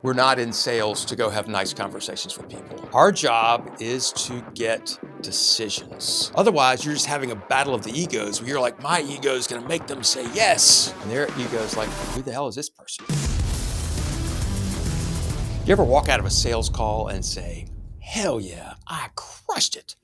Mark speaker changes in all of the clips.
Speaker 1: We're not in sales to go have nice conversations with people. Our job is to get decisions. Otherwise, you're just having a battle of the egos where you're like, my ego is going to make them say yes. And their ego is like, who the hell is this person? You ever walk out of a sales call and say, hell yeah, I crushed it.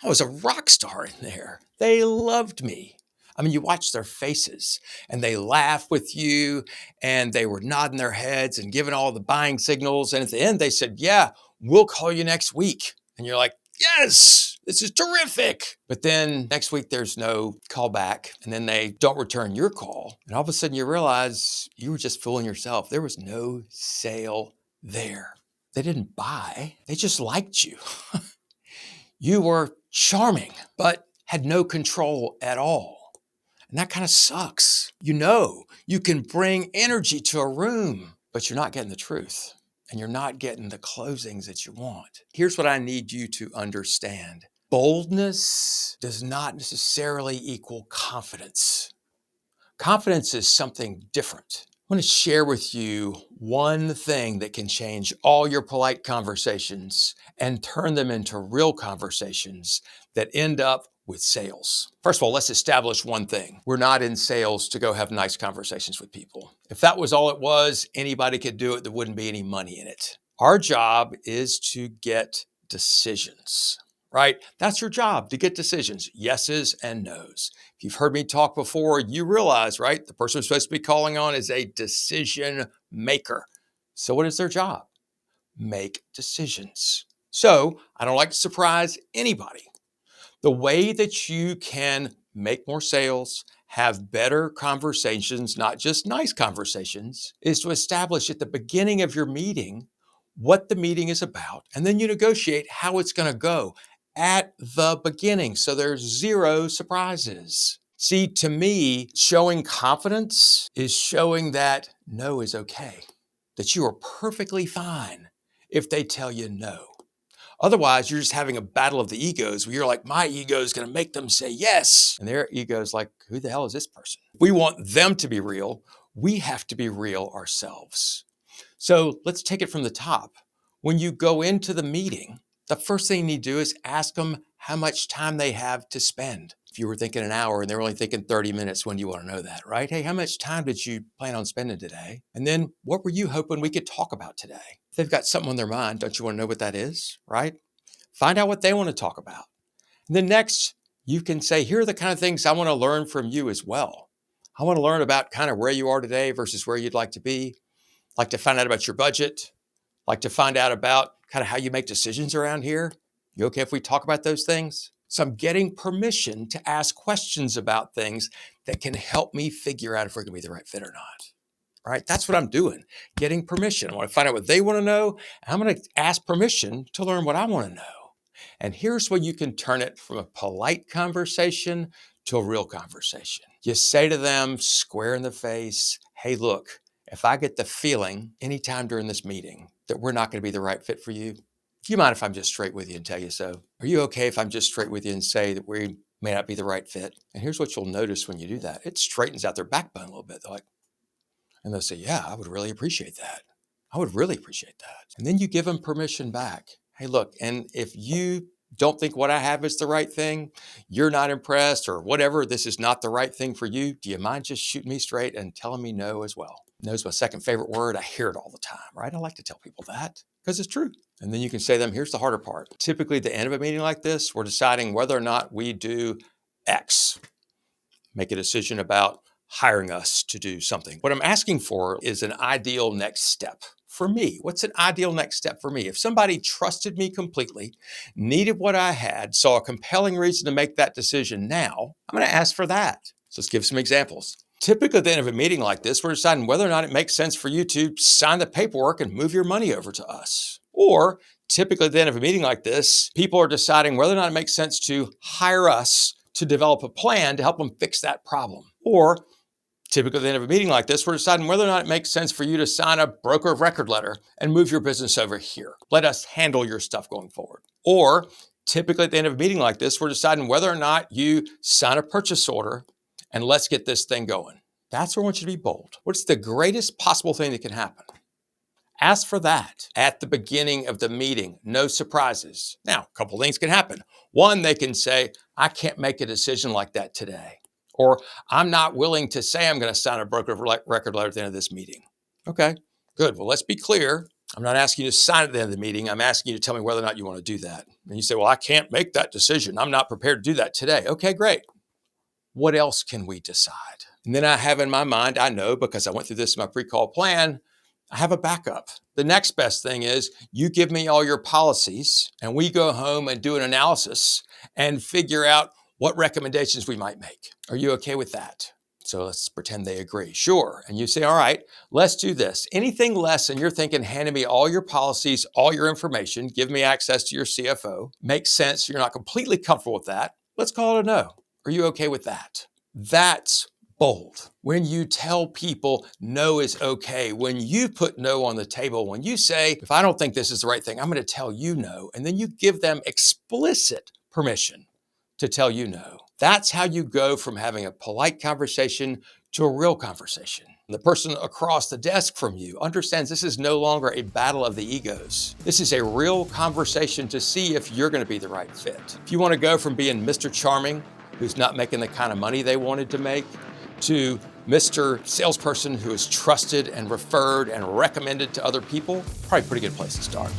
Speaker 1: I was a rock star in there. They loved me. I mean, you watch their faces and they laugh with you and they were nodding their heads and giving all the buying signals. And at the end, they said, yeah, we'll call you next week. And you're like, yes, this is terrific. But then next week, there's no call back. And then they don't return your call. And all of a sudden you realize you were just fooling yourself. There was no sale there. They didn't buy. They just liked you. You were charming, but had no control at all. And that kind of sucks. You know, you can bring energy to a room, but you're not getting the truth and you're not getting the closings that you want. Here's what I need you to understand. Boldness does not necessarily equal confidence. Confidence is something different. I want to share with you one thing that can change all your polite conversations and turn them into real conversations that end up with sales. First of all, let's establish one thing. We're not in sales to go have nice conversations with people. If that was all it was, anybody could do it. There wouldn't be any money in it. Our job is to get decisions, right? That's your job, to get decisions, yeses and nos. If you've heard me talk before, you realize, right? The person we're supposed to be calling on is a decision maker. So what is their job? Make decisions. So I don't like to surprise anybody. The way that you can make more sales, have better conversations, not just nice conversations, is to establish at the beginning of your meeting what the meeting is about, and then you negotiate how it's going to go at the beginning, so there's zero surprises. See, to me, showing confidence is showing that no is okay, that you are perfectly fine if they tell you no. Otherwise, you're just having a battle of the egos where you're like, my ego is going to make them say yes. And their ego is like, who the hell is this person? If we want them to be real, we have to be real ourselves. So let's take it from the top. When you go into the meeting, the first thing you need to do is ask them how much time they have to spend. If you were thinking an hour and they're only thinking 30 minutes, when do you want to know that, right? Hey, how much time did you plan on spending today? And then what were you hoping we could talk about today? If they've got something on their mind, don't you want to know what that is, right? Find out what they want to talk about. And then next, you can say, here are the kind of things I want to learn from you as well. I want to learn about kind of where you are today versus where you'd like to be. Like to find out about your budget, like to find out about kind of how you make decisions around here. You okay if we talk about those things? So I'm getting permission to ask questions about things that can help me figure out if we're going to be the right fit or not. Right? That's what I'm doing, getting permission. I want to find out what they want to know. And I'm going to ask permission to learn what I want to know. And here's where you can turn it from a polite conversation to a real conversation. You say to them square in the face, hey, look, if I get the feeling anytime during this meeting that we're not going to be the right fit for you, do you mind if I'm just straight with you and tell you so? Are you okay if I'm just straight with you and say that we may not be the right fit? And here's what you'll notice when you do that. It straightens out their backbone a little bit. They're like, and they'll say, yeah, I would really appreciate that. I would really appreciate that. And then you give them permission back. Hey, look, and if you don't think what I have is the right thing, you're not impressed or whatever, this is not the right thing for you, do you mind just shooting me straight and telling me no as well? No is my second favorite word. I hear it all the time, right? I like to tell people that because it's true. And then you can say to them, here's the harder part. Typically, at the end of a meeting like this, we're deciding whether or not we do X. Make a decision about hiring us to do something. What I'm asking for is an ideal next step. For me, what's an ideal next step for me? If somebody trusted me completely, needed what I had, saw a compelling reason to make that decision now, I'm going to ask for that. So let's give some examples. Typically, at the end of a meeting like this, we're deciding whether or not it makes sense for you to sign the paperwork and move your money over to us. Or typically, at the end of a meeting like this, people are deciding whether or not it makes sense to hire us to develop a plan to help them fix that problem. Or typically, at the end of a meeting like this, we're deciding whether or not it makes sense for you to sign a broker of record letter and move your business over here. Let us handle your stuff going forward. Or typically, at the end of a meeting like this, we're deciding whether or not you sign a purchase order and let's get this thing going. That's where I want you to be bold. What's the greatest possible thing that can happen? Ask for that at the beginning of the meeting. No surprises. Now, a couple things can happen. One, they can say, I can't make a decision like that today. Or I'm not willing to say I'm going to sign a broker record letter at the end of this meeting. Okay, good. Well, let's be clear. I'm not asking you to sign at the end of the meeting. I'm asking you to tell me whether or not you want to do that. And you say, well, I can't make that decision. I'm not prepared to do that today. Okay, great. What else can we decide? And then I have in my mind, I know because I went through this in my pre-call plan, I have a backup. The next best thing is you give me all your policies and we go home and do an analysis and figure out what recommendations we might make. Are you okay with that? So let's pretend they agree. Sure. And you say, all right, let's do this. Anything less than you're thinking, handing me all your policies, all your information, give me access to your CFO, makes sense. You're not completely comfortable with that. Let's call it a no. Are you okay with that? That's bold. When you tell people no is okay, when you put no on the table, when you say, if I don't think this is the right thing, I'm going to tell you no. And then you give them explicit permission to tell you no. That's how you go from having a polite conversation to a real conversation. The person across the desk from you understands this is no longer a battle of the egos. This is a real conversation to see if you're going to be the right fit. If you want to go from being Mr. Charming, who's not making the kind of money they wanted to make, to Mr. Salesperson who is trusted and referred and recommended to other people, probably a pretty good place to start.